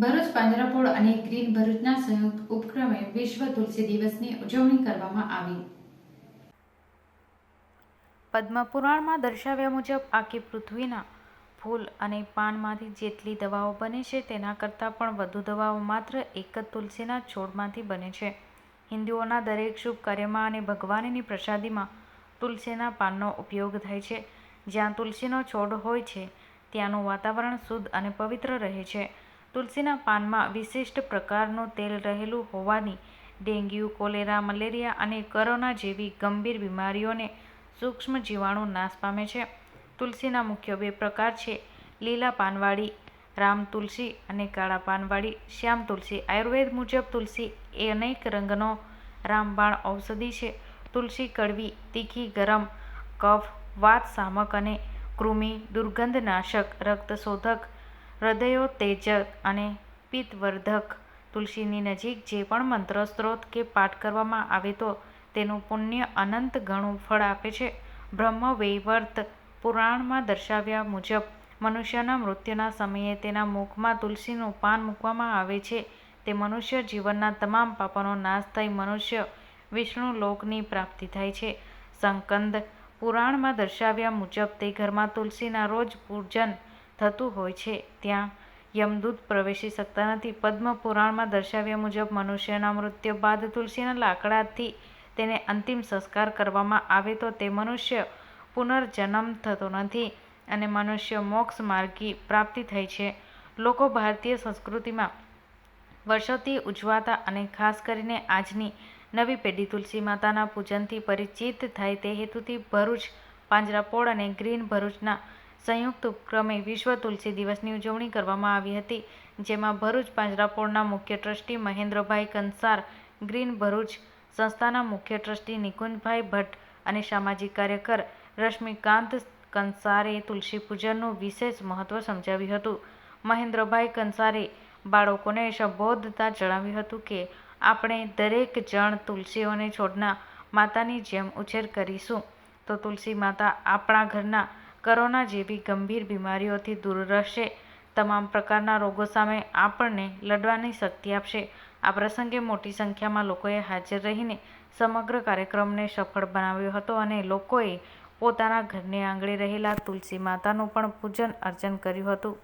ભરૂચ પાંજરાપોળ અને ગ્રીન ભરૂચના સંયુક્ત ઉપક્રમે વિશ્વ તુલસી દિવસની ઉજવણી કરવામાં આવી. પદ્મપુરાણમાં દર્શાવ્યા મુજબ આખી પૃથ્વીના ફૂલ અને પાનમાંથી જેટલી દવાઓ બને છે તેના કરતાં પણ વધુ દવાઓ માત્ર એક જ તુલસીના છોડમાંથી બને છે. હિન્દુઓના દરેક શુભ કાર્યમાં અને ભગવાનની પ્રસાદીમાં તુલસીના પાનનો ઉપયોગ થાય છે. જ્યાં તુલસીનો છોડ હોય છે ત્યાંનું વાતાવરણ શુદ્ધ અને પવિત્ર રહે છે. તુલસીના પાનમાં વિશિષ્ટ પ્રકારનું તેલ રહેલું હોવાથી ડેન્ગ્યુ, કોલેરા, મલેરિયા અને કોરોના જેવી ગંભીર બીમારીઓને સૂક્ષ્મ જીવાણુ નાશ પામે છે. તુલસીના મુખ્ય બે પ્રકાર છે: લીલા પાનવાળી રામ તુલસી અને કાળા પાનવાળી શ્યામ તુલસી. આયુર્વેદ મુજબ તુલસી એ અનેક રંગનો રામબાણ ઔષધિ છે. તુલસી કડવી, તીખી, ગરમ, કફ, વાત શામક અને કૃમિ, દુર્ગંધનાશક, રક્તશોધક, હૃદયોત્તેજક અને પિત્તવર્ધક. તુલસીની નજીક જે પણ મંત્ર, સ્તોત્ર કે પાઠ કરવામાં આવે તો તેનું પુણ્ય અનંત ગણું ફળ આપે છે. બ્રહ્મ વૈવર્ત પુરાણમાં દર્શાવ્યા મુજબ મનુષ્યના મૃત્યુના સમયે તેના મુખમાં તુલસીનું પાન મૂકવામાં આવે છે. તે મનુષ્ય જીવનના તમામ પાપોનો નાશ થઈ મનુષ્ય વિષ્ણુ લોકની પ્રાપ્તિ થાય છે. સ્કંદ પુરાણમાં દર્શાવ્યા મુજબ તે ઘરમાં તુલસીના રોજ પૂજન થતું હોય છે ત્યાં યમદૂત પ્રવેશી શકતા નથી. પદ્મ પુરાણમાં દર્શાવ્યા મુજબ મનુષ્યના મૃત્યુ બાદ તુલસીના લાકડાથી તેને અંતિમ સંસ્કાર કરવામાં આવે તો તે મનુષ્ય પુનર્જન્મ થતો નથી અને મનુષ્ય મોક્ષ માર્ગની પ્રાપ્તિ થાય છે. લોકો ભારતીય સંસ્કૃતિમાં વર્ષોથી ઉજવાતા અને ખાસ કરીને આજની નવી પેઢી તુલસી માતાના પૂજનથી પરિચિત થાય તે હેતુથી ભરૂચ પાંજરાપોળ અને ગ્રીન ભરૂચના સંયુક્ત ઉપક્રમે વિશ્વ તુલસી દિવસની ઉજવણી કરવામાં આવી હતી. જેમાં ભરૂચ પાંજરાપોળના મુખ્ય ટ્રસ્ટી મહેન્દ્રભાઈ કંસાર, ગ્રીન ભરૂચ સંસ્થાના મુખ્ય ટ્રસ્ટી નિકુંજભાઈ ભટ્ટ અને સામાજિક કાર્યકર રશ્મિકાંત કંસારે તુલસી પૂજનનું વિશેષ મહત્વ સમજાવ્યું હતું. મહેન્દ્રભાઈ કંસારે બાળકોને સંબોધતા જણાવ્યું હતું કે આપણે દરેક જણ તુલસીઓને છોડના માતાની જેમ ઉછેર કરીશું તો તુલસી માતા આપણા ઘરના કોરોના જેવી ગંભીર બીમારીઓથી દૂર રહેશે. તમામ પ્રકારના રોગો સામે આપણને લડવાની શક્તિ આપશે. આ પ્રસંગે મોટી સંખ્યામાં લોકોએ હાજર રહીને સમગ્ર કાર્યક્રમને સફળ બનાવ્યો હતો અને લોકોએ પોતાના ઘરને આંગણે રહેલા તુલસી માતાનું પણ પૂજન અર્ચન કર્યું હતું.